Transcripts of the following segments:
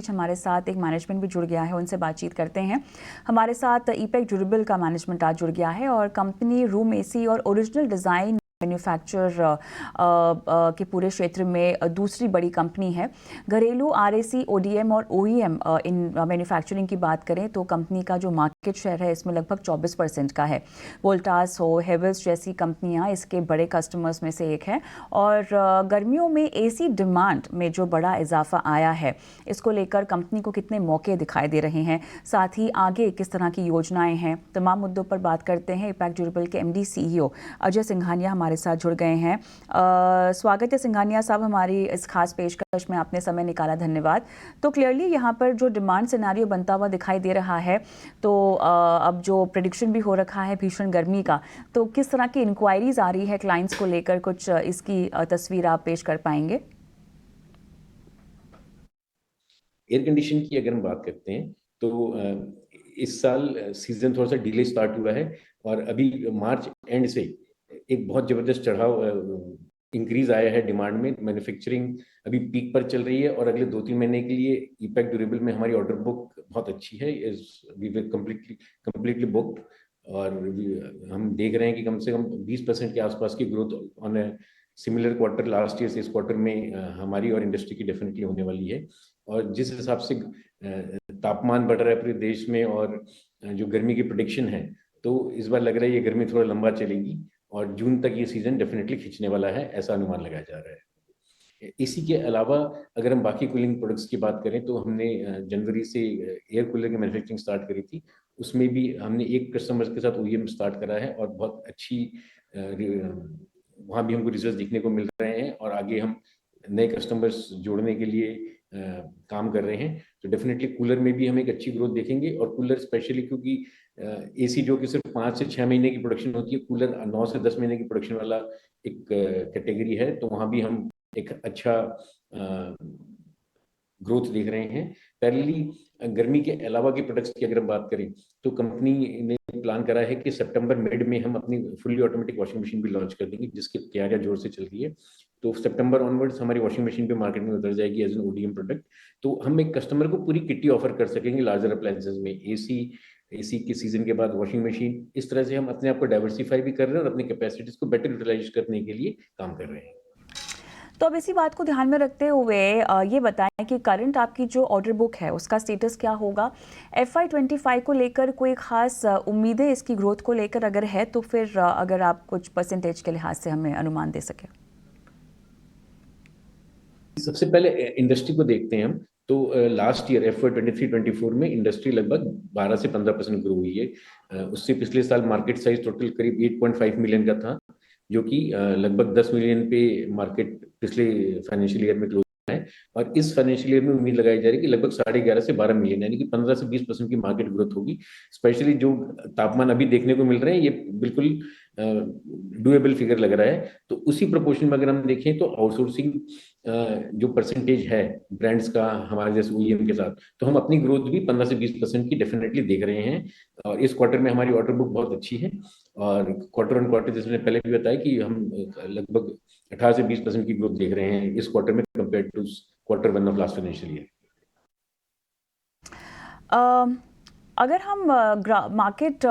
हमारे साथ एक मैनेजमेंट भी जुड़ गया है, उनसे बातचीत करते हैं। हमारे साथ ईपैक ड्यूरेबल का मैनेजमेंट आज जुड़ गया है और कंपनी रूम एसी और ओरिजिनल डिज़ाइन मैन्युफैक्चर के पूरे क्षेत्र में दूसरी बड़ी कंपनी है। घरेलू आरएसी, ओडीएम और ओईएम इन मैन्युफैक्चरिंग की बात करें तो कंपनी का जो मार्केट शेयर है इसमें लगभग 24% का है। वोल्टास हो, हेवल्स जैसी कंपनियां इसके बड़े कस्टमर्स में से एक है और गर्मियों में एसी डिमांड में जो बड़ा इजाफा आया है इसको लेकर कंपनी को कितने मौके दिखाई दे रहे हैं, साथ ही आगे किस तरह की योजनाएं हैं, तमाम मुद्दों पर बात करते हैं। ईपैक ड्यूरेबल के एमडी सीईओ अजय सिंघानिया हमारे साथ जुड़ गए हैं। स्वागत है सिंघानिया साहब हमारी इस खास पेशकश में, आपने समय निकाला, धन्यवाद। तो क्लियरली यहाँ पर जो डिमांड सिनेरियो बनता हुआ दिखाई दे रहा है, तो अब जो प्रेडिक्शन भी हो रखा है भीषण गर्मी का, तो किस तरह की इंक्वायरीज आ रही है क्लाइंट्स को लेकर, कुछ इसकी तस्वीर आप पेश कर पाएंगे? एयर कंडीशन की अगर हम बात करते हैं तो इस साल सीजन थोड़ा सा डिले स्टार्ट हुआ है और अभी मार्च एंड से एक बहुत जबरदस्त चढ़ाव इंक्रीज आया है डिमांड में। मैन्युफैक्चरिंग अभी पीक पर चल रही है और अगले 2-3 महीने के लिए ईपैक ड्यूरेबल में हमारी ऑर्डर बुक बहुत अच्छी है। वी वर कम्प्लीटली बुक्ड और हम देख रहे हैं कि कम से कम 20% के आसपास की growth on a similar quarter last year से इस क्वार्टर में हमारी और इंडस्ट्री की डेफिनेटली होने वाली है। और जिस हिसाब से तापमान बढ़ रहा है पूरे देश में और जो गर्मी की प्रेडिक्शन है, तो इस बार लग रहा है ये गर्मी थोड़ा लंबा चलेगी और जून तक ये सीजन डेफिनेटली खींचने वाला है, ऐसा अनुमान लगाया जा रहा है। इसी के अलावा अगर हम बाकी कूलिंग प्रोडक्ट्स की बात करें तो हमने जनवरी से एयर कूलर की मैन्युफैक्चरिंग स्टार्ट करी थी। उसमें भी हमने एक कस्टमर्स के साथ ओईएम स्टार्ट करा है और बहुत अच्छी वहाँ भी हमको रिजल्ट दिखने को मिल रहे हैं और आगे हम नए कस्टमर्स जोड़ने के लिए काम कर रहे हैं। तो डेफिनेटली कूलर में भी हम एक अच्छी ग्रोथ देखेंगे और कूलर स्पेशली क्योंकि एसी जो कि सिर्फ 5 से 6 महीने की प्रोडक्शन होती है, कूलर 9 से 10 महीने की प्रोडक्शन वाला एक कैटेगरी है, तो वहाँ भी हम एक अच्छा ग्रोथ देख रहे हैं। पैरेलली गर्मी के अलावा के प्रोडक्ट्स की अगर हम बात करें तो कंपनी ने प्लान करा है कि सितंबर मिड में हम अपनी फुल्ली ऑटोमेटिक वॉशिंग मशीन भी लॉन्च कर देंगे, जिसकी तैयारियां जोर से चल रही है। तो सितंबर ऑनवर्ड्स हमारी वॉशिंग मशीन भी मार्केट में उतर जाएगी एज एन ओडीएम प्रोडक्ट। तो हम एक कस्टमर को पूरी किट्टी ऑफर कर सकेंगे लार्जर अप्लायंसेस में, एसी के सीजन के बाद वॉशिंग मशीन। इस तरह से हम अपने आप को डाइवर्सिफाई भी कर रहे हैं और अपनी कैपेसिटीज को बेटर यूटिलाइज करने के लिए काम कर रहे हैं। तो अब इसी बात को ध्यान में रखते हुए ये बताएं कि करंट आपकी जो ऑर्डर बुक है उसका स्टेटस क्या होगा? FY25 को लेकर कोई खास उम्मीदें इसकी ग्रोथ को लेकर अगर है तो फिर अगर आप कुछ परसेंटेज के लिहाज से हमें अनुमान दे सके। सबसे पहले इंडस्ट्री को देखते हैं हम, तो लास्ट ईयर FY23-24 में इंडस्ट्री लगभग 12 से 15% ग्रो हुई है। उससे पिछले साल मार्केट साइज टोटल करीब 8.5 मिलियन का था, जो कि लगभग 10 मिलियन पे मार्केट पिछले फाइनेंशियल ईयर में क्लोज है। और इस फाइनेंशियल ईयर में उम्मीद लगाई जा रही है कि लगभग 11.5 से 12 मिलियन, यानी कि 15 से 20% की मार्केट ग्रोथ होगी। स्पेशली जो तापमान अभी देखने को मिल रहे हैं, ये बिल्कुल डुएबल फिगर लग रहा है। तो उसी प्रोपोर्शन में अगर हम देखें तो आउटसोर्सिंग जो परसेंटेज है ब्रांड्स का हमारे जैसे ओईएम के साथ, तो हम अपनी ग्रोथ भी 15 से 20% की डेफिनेटली देख रहे हैं। और इस क्वार्टर में हमारी ऑर्डर बुक बहुत अच्छी है और क्वार्टर ऑन क्वार्टर, जैसे मैंने पहले भी बताया कि हम लगभग 18 से 20% की ग्रोथ देख रहे हैं इस क्वार्टर में compare to Q1 of last financial year. अगर हम मार्केट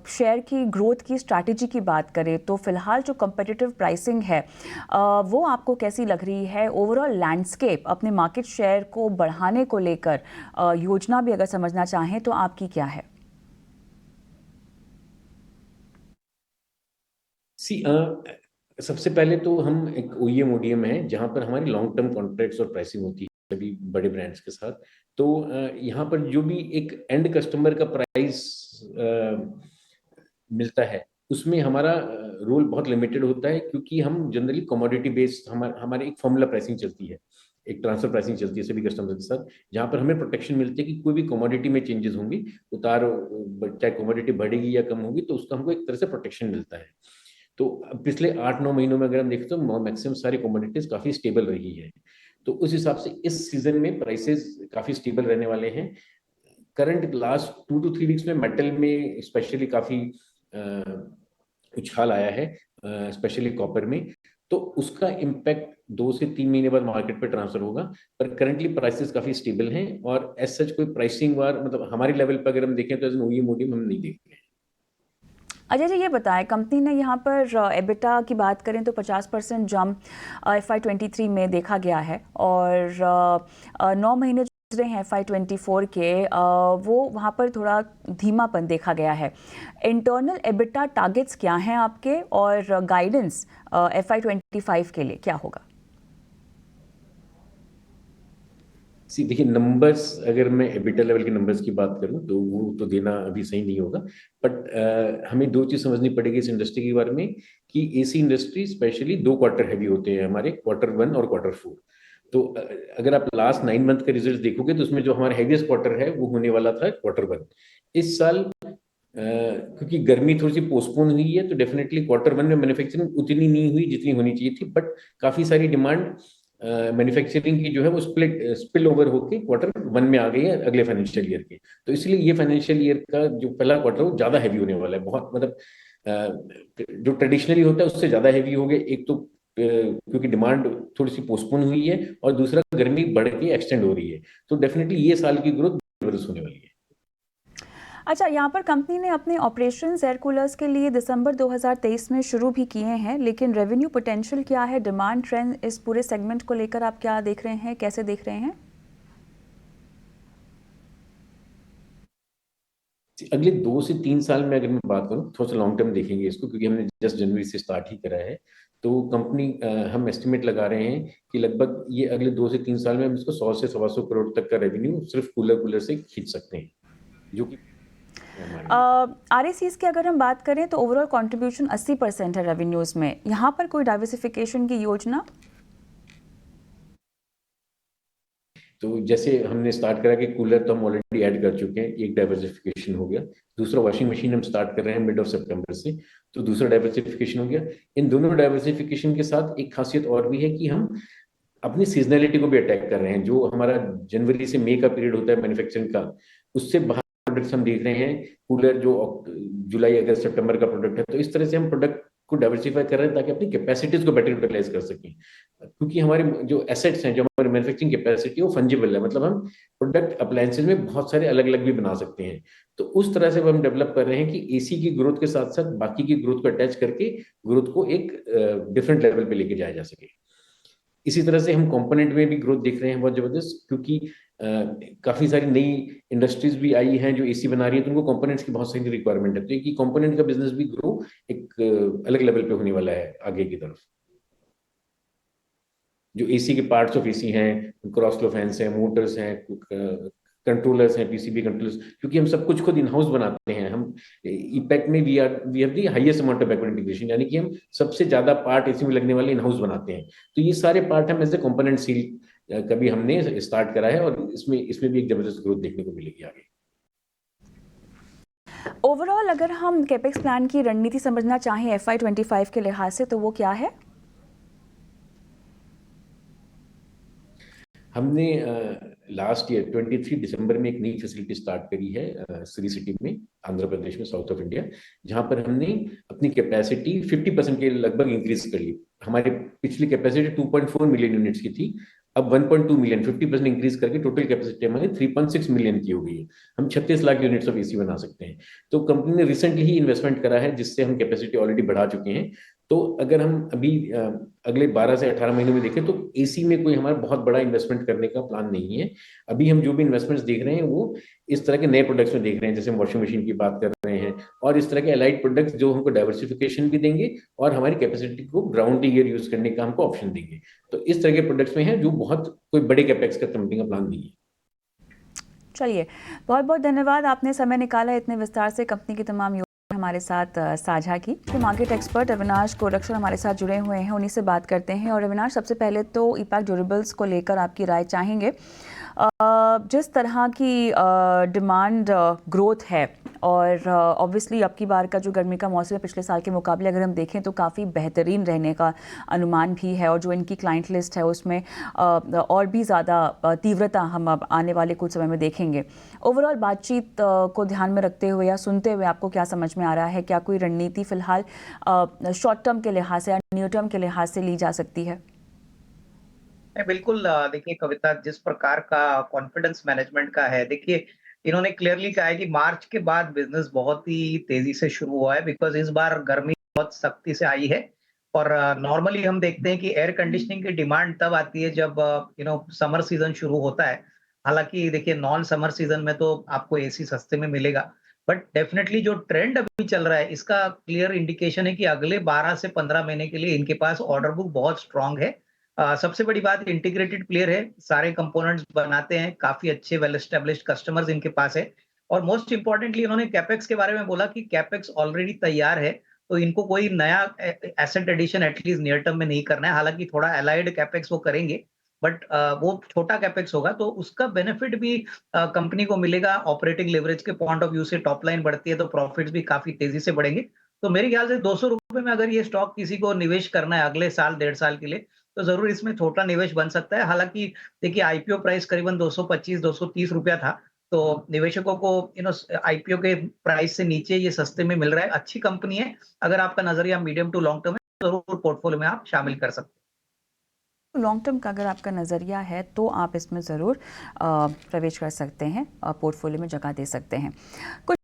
शेयर की ग्रोथ की स्ट्रैटेजी की बात करें तो फिलहाल जो कम्पिटिटिव प्राइसिंग है वो आपको कैसी लग रही है? ओवरऑल लैंडस्केप अपने मार्केट शेयर को बढ़ाने को लेकर योजना भी अगर समझना चाहें तो आपकी क्या है? सबसे पहले तो हम एक ओईएम ओडीएम है जहां पर हमारी लॉन्ग टर्म कॉन्ट्रैक्ट्स और प्राइसिंग होती है सभी बड़े ब्रांड्स के साथ। तो यहाँ पर जो भी एक एंड कस्टमर का प्राइस मिलता है उसमें हमारा रोल बहुत लिमिटेड होता है, क्योंकि हम जनरली कमोडिटी बेस्ड हमारे एक फॉर्मूला प्राइसिंग चलती है, एक ट्रांसफर प्राइसिंग चलती है सभी कस्टमर के साथ, जहां पर हमें प्रोटेक्शन मिलती है कि कोई भी कमोडिटी में चेंजेस होंगी, उतार चाहे कमोडिटी बढ़ेगी या कम होगी, तो उसका हमको एक तरह से प्रोटेक्शन मिलता है। तो पिछले 8-9 महीनों में अगर हम देखें तो मैक्सिमम सारी कमोडिटीज काफी स्टेबल रही है। तो उस हिसाब से इस सीजन में प्राइसेस काफी स्टेबल रहने वाले हैं। करंट लास्ट 2 to 3 वीक्स में मेटल में स्पेशली काफी उछाल आया है, स्पेशली कॉपर में। तो उसका इम्पैक्ट 2 से 3 महीने बाद मार्केट पे ट्रांसफर होगा। पर करंटली प्राइसेस काफी स्टेबल हैं और एज सच कोई प्राइसिंग वार मतलब हमारे लेवल पर अगर हम देखें तो एज एन ओईएम हम नहीं देख रहे हैं। अजय जी, ये बताएं, कंपनी ने यहाँ पर एबिटा की बात करें तो 50% जंप FY23 में देखा गया है और 9 महीने जो रहे हैं FY24 के वो वहाँ पर थोड़ा धीमापन देखा गया है। इंटरनल एबिटा टारगेट्स क्या हैं आपके और गाइडेंस FY25 के लिए क्या होगा? देखिए नंबर्स, अगर मैं एबिटा लेवल के नंबर्स की बात करूं तो वो तो देना अभी सही नहीं होगा। बट हमें दो चीज समझनी पड़ेगी इस इंडस्ट्री के बारे में कि AC industry specially 2 quarter heavy होते हैं हमारे, Q1 और Q4। तो अगर आप लास्ट 9 मंथ के रिजल्ट देखोगे तो उसमें जो हमारा हैवीएस्ट क्वार्टर है वो होने वाला था Q1। इस साल क्योंकि गर्मी थोड़ी सी पोस्टपोन हुई है तो डेफिनेटली Q1 में मैन्युफैक्चरिंग उतनी नहीं हुई जितनी होनी चाहिए थी। बट काफी सारी डिमांड मैन्युफैक्चरिंग की जो है वो स्पिल ओवर होके Q1 में आ गई है अगले फाइनेंशियल ईयर के। तो इसलिए ये फाइनेंशियल ईयर का जो पहला क्वार्टर वो ज्यादा हैवी होने वाला है, बहुत मतलब जो ट्रेडिशनली होता है उससे ज्यादा हैवी हो गया। एक तो क्योंकि डिमांड थोड़ी सी पोस्टपोन हुई है और दूसरा गर्मी बढ़ के एक्सटेंड हो रही है। तो डेफिनेटली ये साल की ग्रोथ जबरदस्त होने वाली है। अच्छा, यहाँ पर कंपनी ने अपने ऑपरेशंस एयर कूलर्स के लिए दिसंबर 2023 में शुरू भी किए हैं, लेकिन रेवेन्यू पोटेंशियल क्या है, डिमांड ट्रेंड इस पूरे सेगमेंट को लेकर आप क्या देख रहे हैं, कैसे देख रहे हैं? अगले 2 से 3 साल में अगर मैं बात करूं, थोड़ा सा लॉन्ग टर्म देखेंगे इसको, क्योंकि हमने जस्ट जनवरी से स्टार्ट ही करा है। तो कंपनी हम एस्टिमेट लगा रहे हैं कि लगभग ये अगले 2 से 3 साल में हम इसको 100 से 125 करोड़ तक का रेवेन्यू सिर्फ कूलर से खींच सकते हैं, जो कि RACs की अगर हम बात करें तो ओवरऑल कंट्रीब्यूशन 80% है रेवेन्यूज में। यहाँ पर कोई डाइवर्सिफिकेशन की योजना? तो जैसे हमने स्टार्ट करा कि कूलर तो हम ऑलरेडी ऐड कर चुके हैं, एक डाइवर्सिफिकेशन हो गया। दूसरा वॉशिंग मशीन हम स्टार्ट कर रहे हैं मिड ऑफ सितंबर से, तो दूसरा डाइवर्सिफिकेशन हो गया। इन दोनों डाइवर्सिफिकेशन के साथ एक खासियत और भी है कि हम अपनी सीजनैलिटी को भी अटैक कर रहे हैं। जो हमारा जनवरी से मई का पीरियड होता है मैन्युफैक्चरिंग का, उससे बाहर प्रोडक्ट्स हम देख रहे हैं। कूलर जो जुलाई अगस्त सितंबर का प्रोडक्ट है, तो इस तरह से हम प्रोडक्ट को डाइवर्सिफाई कर रहे हैं ताकि अपनी कैपेसिटीज को बेटर यूटिलाइज कर सकें। क्योंकि हमारे जो एसेट्स हैं, जो हमारी मैन्युफैक्चरिंग कैपेसिटी है वो फंजिबल है, मतलब हम प्रोडक्ट अप्लायंसेज में बहुत सारे अलग अलग भी बना सकते हैं। तो उस तरह से हम डेवलप कर रहे हैं कि एसी की ग्रोथ के साथ साथ बाकी की ग्रोथ को अटैच करके ग्रोथ को एक डिफरेंट लेवल पे लेके जाया जा सके। इसी तरह से हम कंपोनेंट में भी ग्रोथ देख रहे हैं बहुत जबरदस्त, क्योंकि काफी सारी नई इंडस्ट्रीज भी आई हैं जो एसी बना रही है, तो उनको कंपोनेंट्स की बहुत सारी रिक्वायरमेंट है। तो ये कंपोनेंट का बिजनेस भी ग्रो एक अलग लेवल पे होने वाला है आगे की तरफ। जो एसी के पार्ट्स ऑफ एसी हैं, क्रॉस फ्लो फैंस हैं, मोटर्स हैं, कंट्रोलर्स हैं, पीसीबी कंट्रोलर्स, क्योंकि हम सब कुछ खुद इन हाउस बनाते हैं। हम ईपैक में we have the highest amount of backward integration, यानी कि हम सबसे ज्यादा पार्ट एसी में लगने वाले इन हाउस बनाते हैं। तो ये सारे पार्ट हम एज ए कंपोनेंट सील कभी हमने स्टार्ट करा है और इसमें भी एक जबरदस्त ग्रोथ देखने को मिलेगी आगे। ओवरऑल अगर हम कैपेक्स प्लान की रणनीति समझना चाहें FY25 के लिहाज से, तो वो क्या है? हमने लास्ट ईयर 23 दिसंबर में एक नई फैसिलिटी स्टार्ट करी है श्री सिटी में, आंध्र प्रदेश में, साउथ ऑफ इंडिया, जहां पर हमने अपनी कैपेसिटी 50% के लगभग इंक्रीज कर ली। हमारी पिछली कैपेसिटी 2.4 मिलियन यूनिट्स की थी, अब 1.2 मिलियन, 50% इंक्रीज करके टोटल कैपेसिटी हमारी 3.6 मिलियन की हो गई है। हम 36 लाख यूनिट्स ऑफ एसी बना सकते हैं। तो कंपनी ने रिसेंटली ही इन्वेस्टमेंट करा है जिससे हम कैपेसिटी ऑलरेडी बढ़ा चुके हैं। तो अगर हम अभी अगले 12 से 18 महीनों में देखें तो एसी में कोई हमारा बहुत बड़ा इन्वेस्टमेंट करने का प्लान नहीं है। अभी हम जो भी इन्वेस्टमेंट्स देख रहे हैं वो इस तरह के नए प्रोडक्ट्स में देख रहे हैं, जैसे हम वॉशिंग मशीन की बात कर रहे हैं और इस तरह के एलाइड प्रोडक्ट्स जो हमको डाइवर्सिफिकेशन भी देंगे और हमारी कैपेसिटी को ग्राउंड ईयर यूज करने का हमको ऑप्शन देंगे। तो इस तरह के प्रोडक्ट्स में है जो बहुत कोई बड़े कैपेक्स का कंपनी का प्लान नहीं है। चलिए, बहुत बहुत धन्यवाद, आपने समय निकाला इतने विस्तार से कंपनी की तमाम योजना हमारे साथ साझा की। तो मार्केट एक्सपर्ट अविनाश गोरक्षण हमारे साथ जुड़े हुए हैं, उन्हीं से बात करते हैं। और अविनाश, सबसे पहले तो ईपैक ड्यूरेबल्स को लेकर आपकी राय चाहेंगे। जिस तरह की डिमांड ग्रोथ है और ऑब्वियसली अब की बार का जो गर्मी का मौसम है पिछले साल के मुकाबले अगर हम देखें तो काफ़ी बेहतरीन रहने का अनुमान भी है और जो इनकी क्लाइंट लिस्ट है उसमें और भी ज़्यादा तीव्रता हम अब आने वाले कुछ समय में देखेंगे। ओवरऑल बातचीत को ध्यान में रखते हुए या सुनते हुए आपको क्या समझ में आ रहा है? क्या कोई रणनीति फ़िलहाल शॉर्ट टर्म के लिहाज से या न्यू टर्म के लिहाज से ली जा सकती है? नहीं, बिल्कुल देखिए कविता, जिस प्रकार का कॉन्फिडेंस मैनेजमेंट का है, देखिए इन्होंने क्लियरली कहा है कि मार्च के बाद बिजनेस बहुत ही तेजी से शुरू हुआ है, बिकॉज इस बार गर्मी बहुत सख्ती से आई है। और नॉर्मली हम देखते हैं कि एयर कंडीशनिंग की डिमांड तब आती है जब समर सीजन शुरू होता है। हालांकि देखिए नॉन समर सीजन में तो आपको एसी सस्ते में मिलेगा, बट डेफिनेटली जो ट्रेंड अभी चल रहा है इसका क्लियर इंडिकेशन है कि अगले 12 से 15 महीने के लिए इनके पास ऑर्डर बुक बहुत स्ट्रांग है। सबसे बड़ी बात, इंटीग्रेटेड प्लेयर है, सारे कंपोनेंट्स बनाते हैं, काफी अच्छे वेल एस्टेब्लिश्ड कस्टमर्स इनके पास है। और मोस्ट इंपॉर्टेंटली इन्होंने कैपेक्स के बारे में बोला कि कैपेक्स ऑलरेडी तैयार है, तो इनको कोई नया asset addition at least near term में नहीं करना है। हालांकि थोड़ा अलाइड कैपेक्स वो करेंगे, बट वो छोटा कैपेक्स होगा, तो उसका बेनिफिट भी कंपनी को मिलेगा। ऑपरेटिंग लेवरेज के पॉइंट ऑफ व्यू से टॉप लाइन बढ़ती है तो प्रॉफिट्स भी काफी तेजी से बढ़ेंगे। तो मेरे ख्याल से 200 रुपए में अगर ये स्टॉक किसी को निवेश करना है अगले साल 1.5 साल के लिए, तो ज़रूर इसमें छोटा निवेश बन सकता है। हालाँकि देखिए आईपीओ प्राइस करीबन 225-230 रुपया था, तो निवेशकों को आईपीओ के प्राइस से नीचे ये सस्ते में मिल रहा है। अच्छी कंपनी है, अगर आपका नज़रिया मीडियम टू लॉन्ग टर्म है, ज़रूर पोर्टफोलियो में आप शामिल कर सकते हैं। लॉन्ग टर्म का अगर आपका नज़रिया है तो आप इसमें ज़रूर प्रवेश कर सकते हैं, पोर्टफोलियो में जगह दे सकते हैं। कुछ